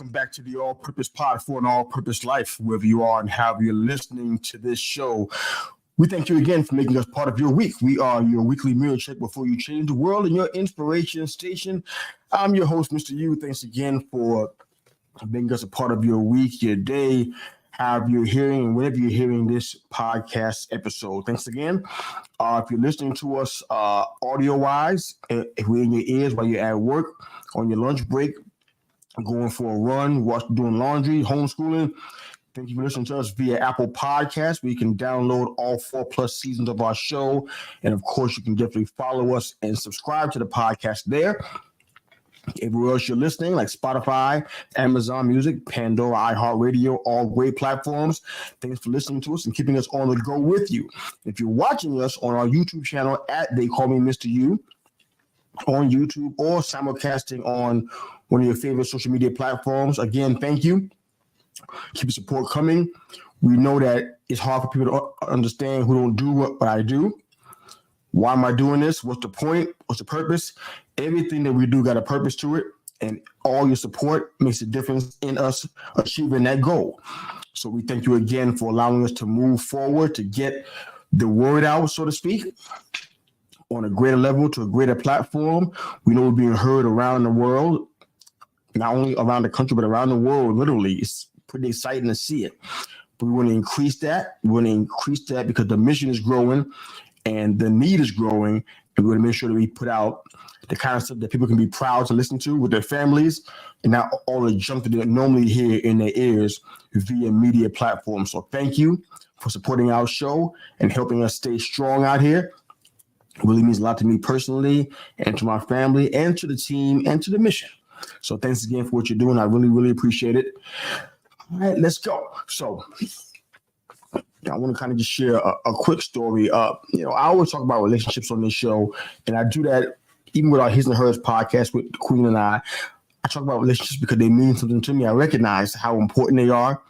welcome back to the All Purpose Pod for an All Purpose Life. Wherever you are and however you're listening to this show, we thank you again for making us part of your week. We are your weekly mirror check before you change the world and your inspiration station. I'm your host, Mr. U. Thanks again for making us a part of your week, your day, however you're hearing, and whenever you're hearing this podcast episode. Thanks again. If you're listening to us audio-wise, if we're in your ears while you're at work, on your lunch break, going for a run, doing laundry, homeschooling, thank you for listening to us via Apple Podcasts, where you can download all 4+ seasons of our show. And of course, you can definitely follow us and subscribe to the podcast there. Everywhere else you're listening, like Spotify, Amazon Music, Pandora, iHeartRadio, all great platforms. Thanks for listening to us and keeping us on the go with you. If you're watching us on our YouTube channel at They Call Me Mr. U on YouTube, or simulcasting on one of your favorite social media platforms, again, thank you. Keep the support coming. We know that it's hard for people to understand who don't do what I do. Why am I doing this? What's the point? What's the purpose? Everything that we do got a purpose to it, and all your support makes a difference in us achieving that goal. So we thank you again for allowing us to move forward, to get the word out, so to speak, on a greater level, to a greater platform. We know we're being heard around the world, not only around the country, but around the world, literally. It's pretty exciting to see it. But we want to increase that. We want to increase that because the mission is growing and the need is growing. And we want to make sure that we put out the kind of stuff that people can be proud to listen to with their families, and not all the junk that they normally hear in their ears via media platforms. So thank you for supporting our show and helping us stay strong out here. It really means a lot to me personally, and to my family, and to the team, and to the mission. So thanks again for what you're doing. I really, really appreciate it. All right, let's go. So I want to kind of just share a quick story. I always talk about relationships on this show, and I do that even with our His and Hers podcast with the Queen and I. I talk about relationships because they mean something to me. I recognize how important they are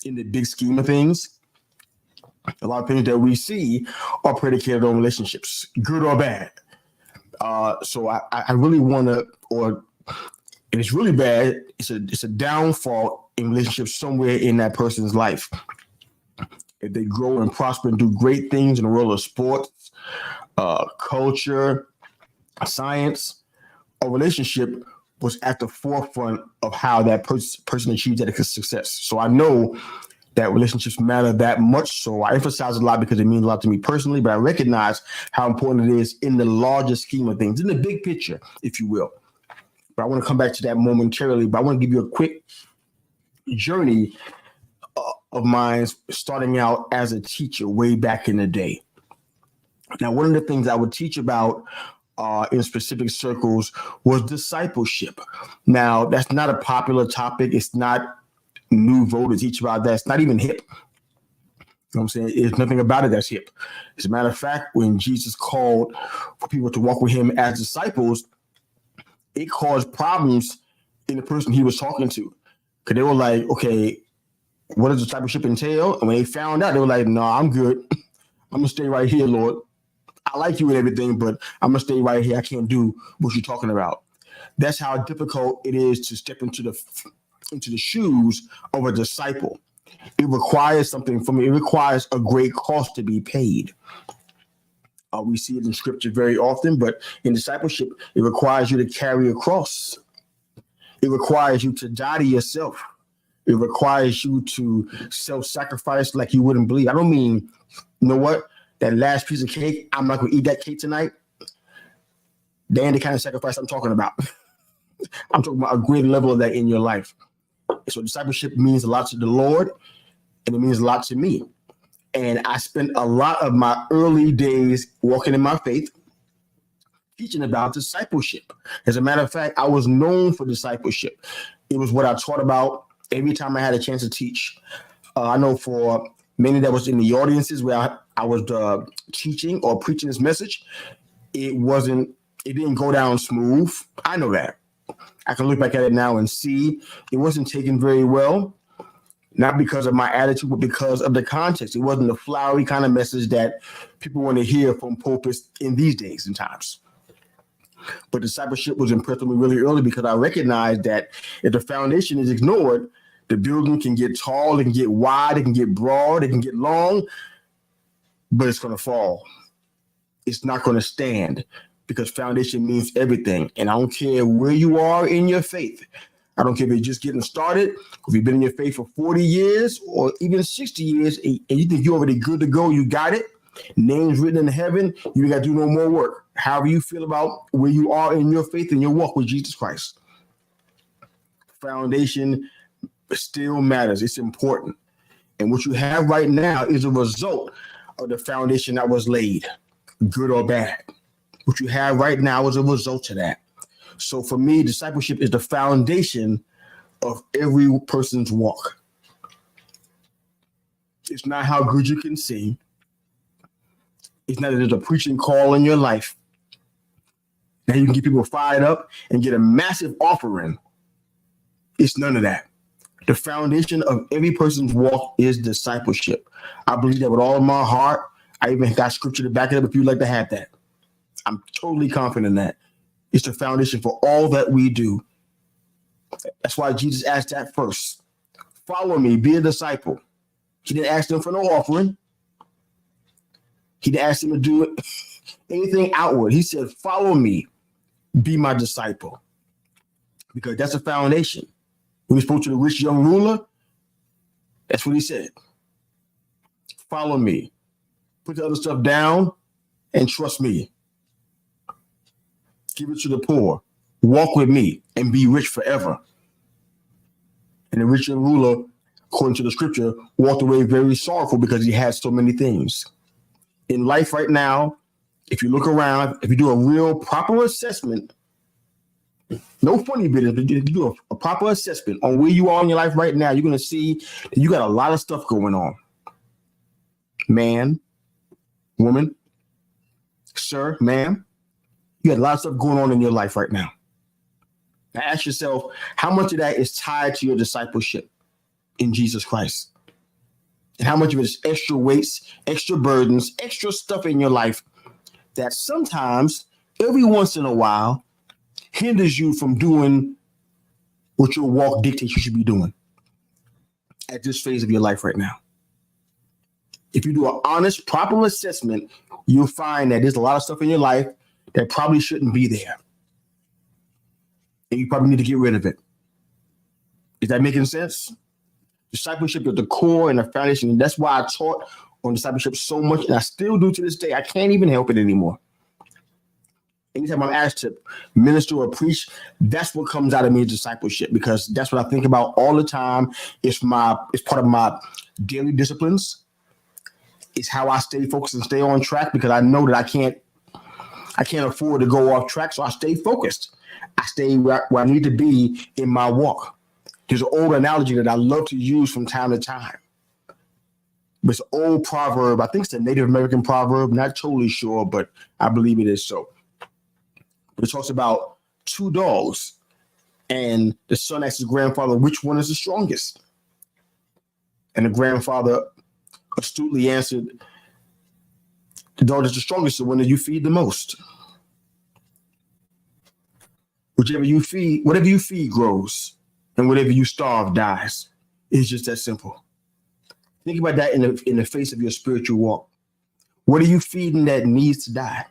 in the big scheme of things. A lot of things that we see are predicated on relationships, good or bad. So I really want to, or if it's really bad, it's a downfall in relationships somewhere in that person's life. If they grow and prosper and do great things in the world of sports, culture, science, a relationship was at the forefront of how that person achieved that success. So I know that relationships matter that much. So I emphasize a lot because it means a lot to me personally, but I recognize how important it is in the larger scheme of things, in the big picture, if you will. But I want to come back to that momentarily, but I want to give you a quick journey of mine starting out as a teacher way back in the day. Now, one of the things I would teach about in specific circles was discipleship. Now, that's not a popular topic. It's not nouveau to teach about that. It's not even hip. You know what I'm saying? There's nothing about it that's hip. As a matter of fact, when Jesus called for people to walk with him as disciples, it caused problems in the person he was talking to. Because they were like, okay, what does discipleship entail? And when they found out, they were like, no, I'm good. I'm going to stay right here, Lord. I like you and everything, but I'm going to stay right here. I can't do what you're talking about. That's how difficult it is to step into the shoes of a disciple. It requires something from me. It requires a great cost to be paid. We see it in scripture very often, but in discipleship, it requires you to carry a cross. It requires you to die to yourself. It requires you to self-sacrifice like you wouldn't believe. I don't mean, you know what? That last piece of cake, I'm not going to eat that cake tonight. That ain't the kind of sacrifice I'm talking about. I'm talking about a great level of that in your life. So discipleship means a lot to the Lord, and it means a lot to me. And I spent a lot of my early days walking in my faith, teaching about discipleship. As a matter of fact, I was known for discipleship. It was what I taught about every time I had a chance to teach. I know for many that was in the audiences where I was teaching or preaching this message, it didn't go down smooth. I know that. I can look back at it now and see it wasn't taken very well, not because of my attitude, but because of the context. It wasn't the flowery kind of message that people want to hear from pulpits in these days and times. But discipleship was impressed with me really early because I recognized that if the foundation is ignored, the building can get tall, it can get wide, it can get broad, it can get long, but it's going to fall. It's not going to stand because foundation means everything. And I don't care where you are in your faith. I don't care if you're just getting started, if you've been in your faith for 40 years or even 60 years, and you think you're already good to go, you got it. Names written in heaven, you got to do no more work. However you feel about where you are in your faith and your walk with Jesus Christ. Foundation still matters. It's important. And what you have right now is a result of the foundation that was laid, good or bad. What you have right now is a result of that. So for me, discipleship is the foundation of every person's walk. It's not how good you can sing. It's not that there's a preaching call in your life. Now you can get people fired up and get a massive offering. It's none of that. The foundation of every person's walk is discipleship. I believe that with all of my heart. I even got scripture to back it up if you'd like to have that. I'm totally confident in that. It's the foundation for all that we do. That's why Jesus asked that first. Follow me, be a disciple. He didn't ask them for no offering. He didn't ask them to do anything outward. He said, follow me, be my disciple. Because that's a foundation. When he spoke to the rich young ruler, that's what he said. Follow me. Put the other stuff down and trust me. Give it to the poor. Walk with me and be rich forever. And the rich young ruler, according to the scripture, walked away very sorrowful because he had so many things. In life right now, if you look around, if you do a real proper assessment, no funny business, but if you do a proper assessment on where you are in your life right now, you're going to see that you got a lot of stuff going on. Man, woman, sir, ma'am, you got a lot of stuff going on in your life right now. Now ask yourself, how much of that is tied to your discipleship in Jesus Christ? And how much of it is extra weights, extra burdens, extra stuff in your life that sometimes, every once in a while, hinders you from doing what your walk dictates you should be doing at this phase of your life right now? If you do an honest, proper assessment, you'll find that there's a lot of stuff in your life that probably shouldn't be there. And you probably need to get rid of it. Is that making sense? Discipleship is the core and the foundation. And that's why I taught on discipleship so much, and I still do to this day. I can't even help it anymore. Anytime I'm asked to minister or preach, that's what comes out of me, discipleship, because that's what I think about all the time. It's part of my daily disciplines. It's how I stay focused and stay on track, because I know that I can't afford to go off track. So I stay focused. I stay where I need to be in my walk. There's an old analogy that I love to use from time to time. It's an old proverb. I think it's a Native American proverb. Not totally sure, but I believe it is so. It talks about two dogs, and the son asks his grandfather, which one is the strongest? And the grandfather astutely answered, the dog that's the strongest, the one that you feed the most. Whatever you feed grows, and whatever you starve dies. It's just that simple. Think about that in the face of your spiritual walk. What are you feeding that needs to die?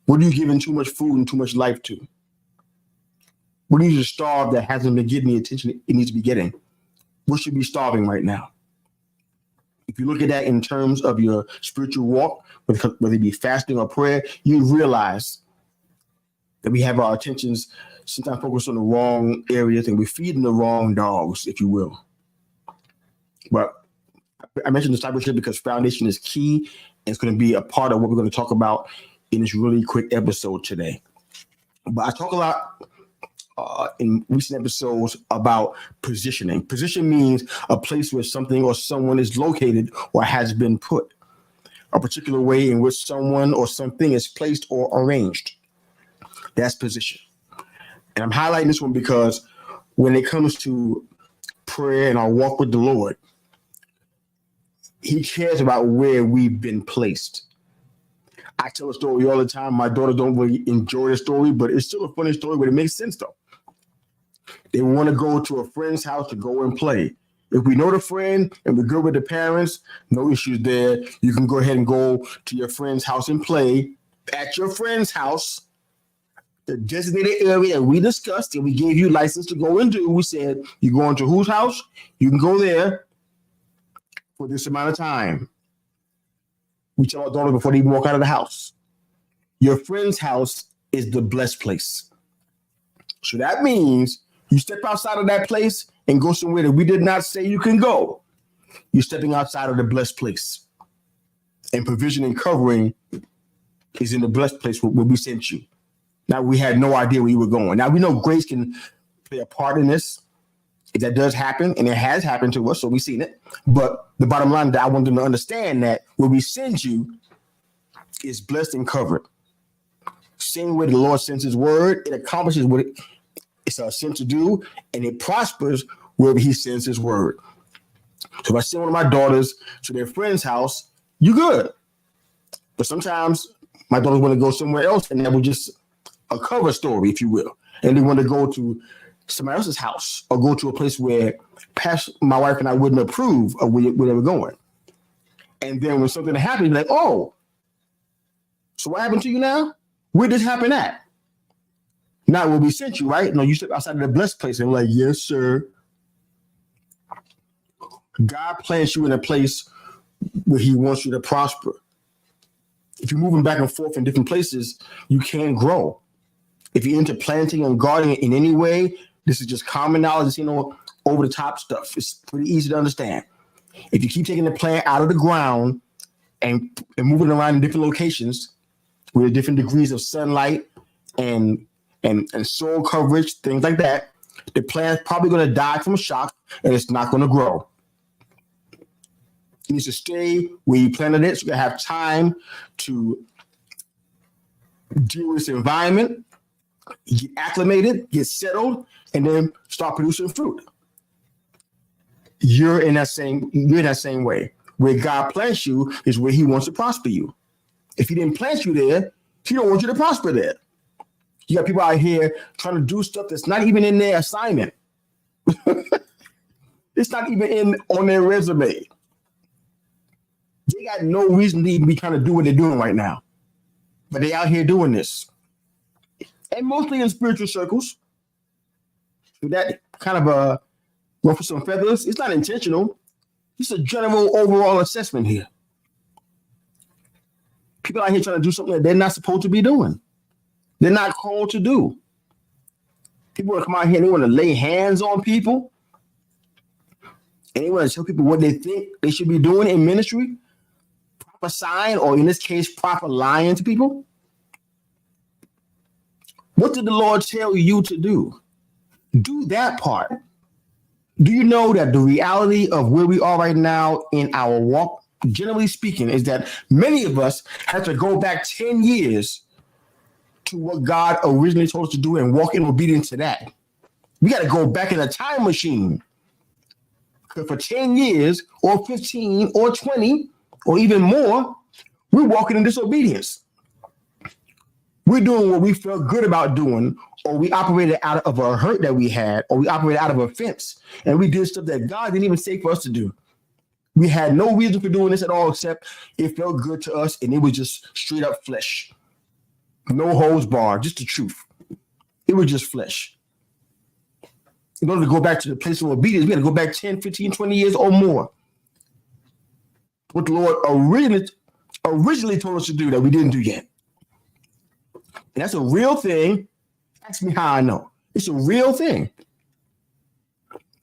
What are you giving too much food and too much life to? What are you starve that hasn't been getting the attention it needs to be getting? What should be starving right now? If you look at that in terms of your spiritual walk, whether it be fasting or prayer, you realize that we have our attentions sometimes focused on the wrong areas, and we're feeding the wrong dogs, if you will. But I mentioned discipleship because foundation is key, and it's going to be a part of what we're going to talk about in this really quick episode today. But I talk a lot in recent episodes about positioning. Position means a place where something or someone is located or has been put, a particular way in which someone or something is placed or arranged. That's position. And I'm highlighting this one because when it comes to prayer and our walk with the Lord, He cares about where we've been placed. I tell a story all the time. My daughters don't really enjoy the story, but it's still a funny story, but it makes sense though. They want to go to a friend's house to go and play. If we know the friend and we're good with the parents, no issues there. You can go ahead and go to your friend's house and play. At your friend's house, the designated area that we discussed and we gave you license to go and do, we said, you're going to whose house? You can go there for this amount of time. We tell our daughters before they even walk out of the house. Your friend's house is the blessed place. So that means you step outside of that place and go somewhere that we did not say you can go. You're stepping outside of the blessed place. And provision and covering is in the blessed place where we sent you. Now, we had no idea where you were going. Now, we know grace can play a part in this. If that does happen, and it has happened to us, so we've seen it. But the bottom line that I want them to understand that where we send you is blessed and covered. Same way the Lord sends his word, it accomplishes what it's sent to do, and it prospers wherever he sends his word. So if I send one of my daughters to their friend's house, you good. But sometimes my daughters want to go somewhere else, and that was just a cover story, if you will. And they want to go to somebody else's house or go to a place where my wife and I wouldn't approve of where they were going. And then when something happens, like, oh, so what happened to you now? Where did this happen at? Not where we sent you, right? No, you step outside of the blessed place and we're like, yes, sir. God plants you in a place where he wants you to prosper. If you're moving back and forth in different places, you can't grow. If you're into planting and gardening in any way, this is just common knowledge, over the top stuff. It's pretty easy to understand. If you keep taking the plant out of the ground and moving it around in different locations with different degrees of sunlight and soil coverage, things like that, the plant's probably going to die from shock and it's not going to grow. It needs to stay where you planted it, so you can have time to deal with this environment, get acclimated, get settled, and then start producing fruit. You're in that same way. Where God plants you is where he wants to prosper you. If he didn't plant you there, he don't want you to prosper there. You got people out here trying to do stuff that's not even in their assignment. It's not even on their resume. They got no reason to even be trying to do what they're doing right now. But they out here doing this. And mostly in spiritual circles. So that kind of ruffle some feathers. It's not intentional. It's a general overall assessment here. People out here trying to do something that they're not supposed to be doing. They're not called to do. People want to come out here and they want to lay hands on people. And they want to tell people what they think they should be doing in ministry. Prophesying, or in this case, proper lying to people. What did the Lord tell you to do? Do that part. Do you know that the reality of where we are right now in our walk, generally speaking, is that many of us have to go back 10 years to what God originally told us to do and walk in obedience to that. We got to go back in a time machine. Because for 10 years or 15 or 20 or even more, we're walking in disobedience. We're doing what we felt good about doing, or we operated out of a hurt that we had, or we operated out of offense, and we did stuff that God didn't even say for us to do. We had no reason for doing this at all, except it felt good to us, and it was just straight up flesh. No holds barred, just the truth. It was just flesh. In order to go back to the place of obedience, we got to go back 10, 15, 20 years or more. What the Lord originally told us to do that we didn't do yet. And that's a real thing. Ask me how I know. It's a real thing.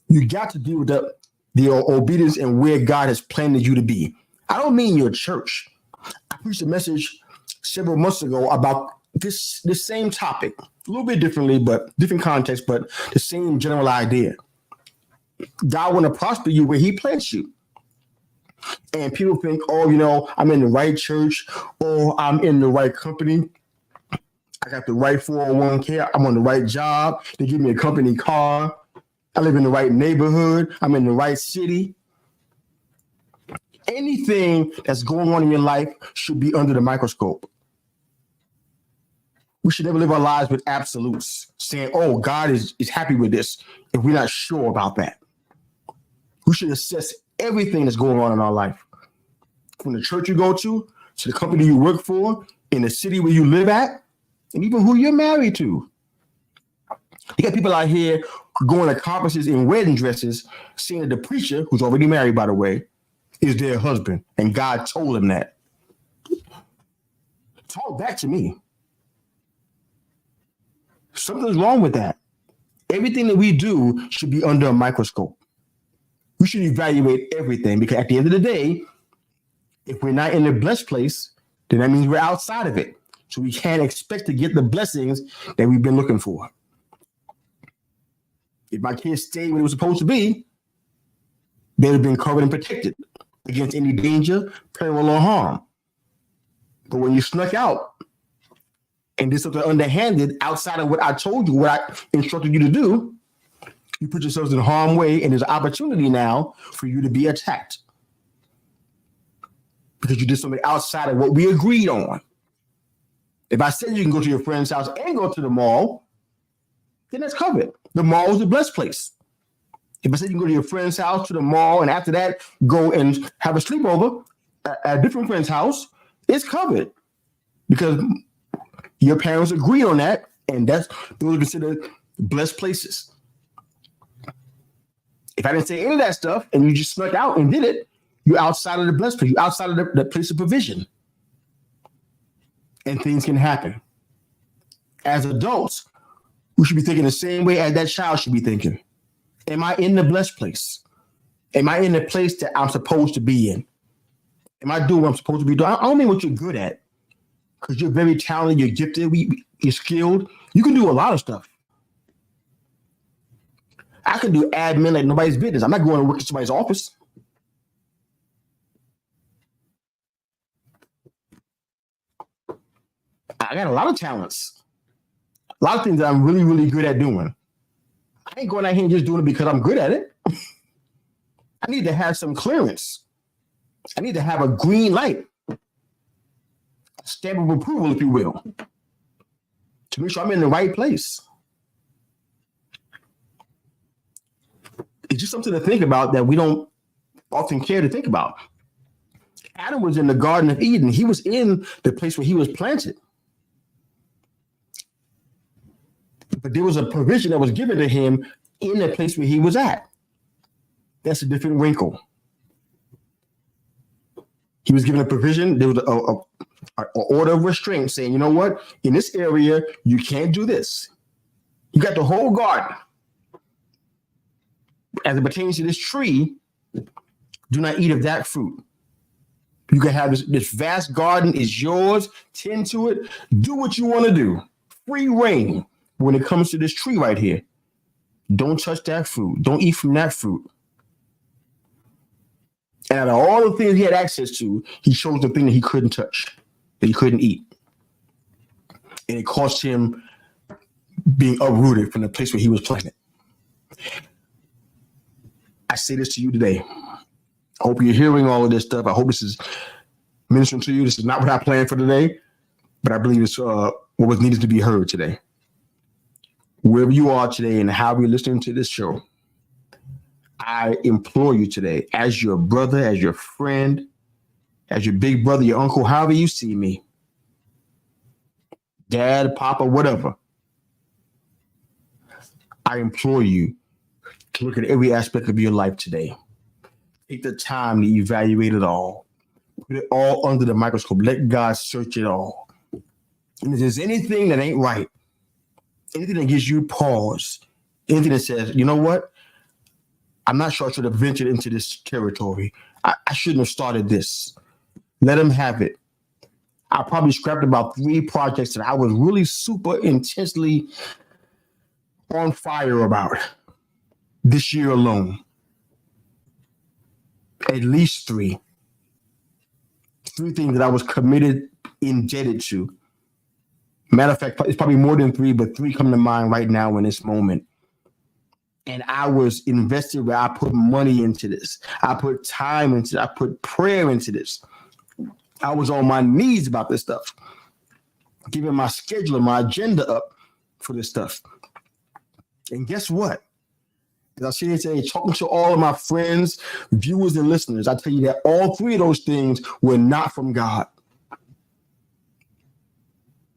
You got to deal with the obedience and where God has planted you to be. I don't mean your church. I preached a message several months ago about this same topic, a little bit differently, but different context, but the same general idea. God want to prosper you where he plants you. And people think, oh, I'm in the right church, or I'm in the right company. I got the right 401k. I'm on the right job. They give me a company car. I live in the right neighborhood. I'm in the right city. Anything that's going on in your life should be under the microscope. We should never live our lives with absolutes, saying, oh, God is happy with this, if we're not sure about that. We should assess everything that's going on in our life. From the church you go to the company you work for, in the city where you live at, and even who you're married to. You got people out here going to conferences in wedding dresses, saying that the preacher, who's already married, by the way, is their husband, and God told him that. Talk back to me. Something's wrong with that. Everything that we do should be under a microscope. We should evaluate everything, because at the end of the day, if we're not in the blessed place, then that means we're outside of it. So we can't expect to get the blessings that we've been looking for. If my kids stayed where it was supposed to be, they'd have been covered and protected against any danger, peril, or harm. But when you snuck out and did something underhanded outside of what I told you, what I instructed you to do, you put yourselves in harm's way, and there's an opportunity now for you to be attacked. Because you did something outside of what we agreed on. If I said you can go to your friend's house and go to the mall, then that's covered. The mall is the blessed place. If I said you can go to your friend's house, to the mall, and after that, go and have a sleepover at a different friend's house, it's covered. Because your parents agreed on that, and those are considered blessed places. If I didn't say any of that stuff and you just snuck out and did it, you're outside of the blessed place. You're outside of the place of provision. And things can happen. As adults, we should be thinking the same way as that child should be thinking. Am I in the blessed place? Am I in the place that I'm supposed to be in? Am I doing what I'm supposed to be doing? I don't mean what you're good at, because you're very talented, you're gifted, you're skilled. You can do a lot of stuff. I can do admin like nobody's business. I'm not going to work in somebody's office. I got a lot of talents, a lot of things that I'm really, really good at doing. I ain't going out here and just doing it because I'm good at it. I need to have some clearance. I need to have a green light, a stamp of approval, if you will, to make sure I'm in the right place. It's just something to think about that we don't often care to think about. Adam was in the Garden of Eden. He was in the place where he was planted. But there was a provision that was given to him in the place where he was at. That's a different wrinkle. He was given a provision. There was an order of restraint saying, you know what? In this area, you can't do this. You got the whole garden. As it pertains to this tree, do not eat of that fruit. You can have this vast garden is yours. Tend to it. Do what you want to do. Free reign. When it comes to this tree right here, don't touch that fruit. Don't eat from that fruit. And out of all the things he had access to, he chose the thing that he couldn't touch, that he couldn't eat. And it cost him being uprooted from the place where he was planted. I say this to you today. I hope you're hearing all of this stuff. I hope this is ministering to you. This is not what I planned for today, but I believe it's what was needed to be heard today. Wherever you are today and how you're listening to this show, I implore you today, as your brother, as your friend, as your big brother, your uncle, however you see me, dad, papa, whatever, I implore you to look at every aspect of your life today. Take the time to evaluate it all. Put it all under the microscope. Let God search it all. And if there's anything that ain't right, anything that gives you pause, anything that says, you know what? I'm not sure I should have ventured into this territory. I shouldn't have started this. Let him have it. I probably scrapped about 3 projects that I was really super intensely on fire about this year alone. At least 3. 3 things that I was committed, indebted to. Matter of fact, it's probably more than 3, but 3 come to mind right now in this moment. And I was invested where I put money into this. I put time into it. I put prayer into this. I was on my knees about this stuff. giving my schedule and my agenda up for this stuff. And guess what? As I sit here today talking to all of my friends, viewers, and listeners, I tell you that all three of those things were not from God.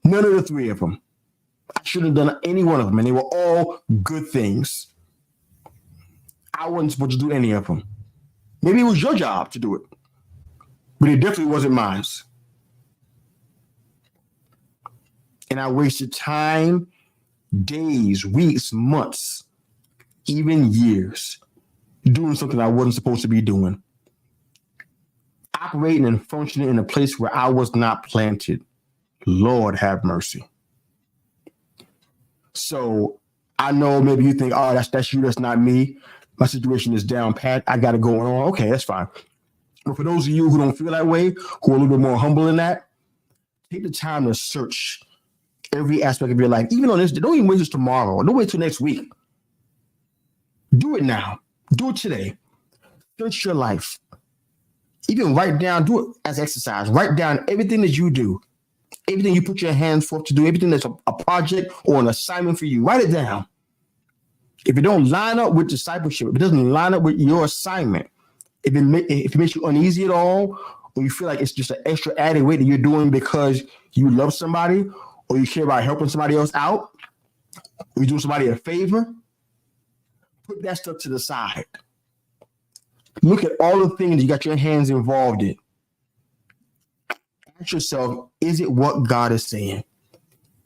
None of the three of them. I shouldn't have done any one of them, and they were all good things. I wasn't supposed to do any of them. Maybe it was your job to do it, but it definitely wasn't mine. And I wasted time, days, weeks, months, even years, doing something I wasn't supposed to be doing. Operating and functioning in a place where I was not planted. Lord have mercy. So I know maybe you think, oh, that's you, that's not me. My situation is down pat. I got it going on. Okay, that's fine. But for those of you who don't feel that way, who are a little bit more humble than that, take the time to search every aspect of your life. Even on this, don't even wait till tomorrow. Don't wait till next week. Do it now. Do it today. Search your life. Even write down, do it as exercise. Write down everything that you do, everything you put your hands forth to do, everything that's a project or an assignment for you. Write it down. If it don't line up with discipleship, if it doesn't line up with your assignment, if it makes you uneasy at all, or you feel like it's just an extra added weight that you're doing because you love somebody, or you care about helping somebody else out, or you do somebody a favor, put that stuff to the side. Look at all the things you got your hands involved in. Ask yourself, is it what God is saying?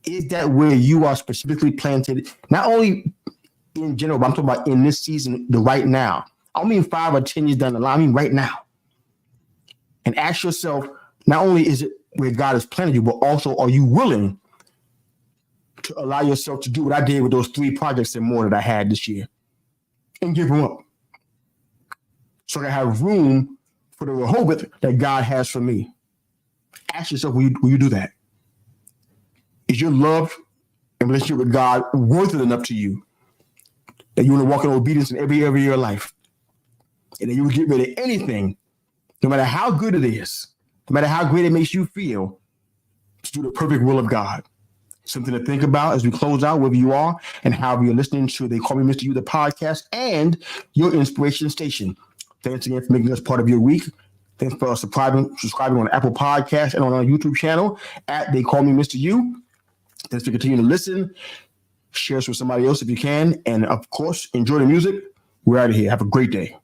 Is that where you are specifically planted? Not only in general, but I'm talking about in this season, the right now. I don't mean 5 or 10 years down the line. I mean right now. And ask yourself, not only is it where God has planted you, but also are you willing to allow yourself to do what I did with those 3 projects and more that I had this year and give them up? So I have room for the Rehoboth that God has for me. Ask yourself, will you do that? Is your love and relationship with God worth it enough to you that you want to walk in obedience in every area of your life? And that you will get rid of anything, no matter how good it is, no matter how great it makes you feel, to do the perfect will of God. Something to think about as we close out, wherever you are and however you're listening to They Call Me Mr. You, the podcast, and your inspiration station. Thanks again for making us part of your week. Thanks for subscribing on Apple Podcasts and on our YouTube channel at They Call Me Mr. You. Thanks for continuing to listen. Share us with somebody else if you can. And of course, enjoy the music. We're out of here. Have a great day.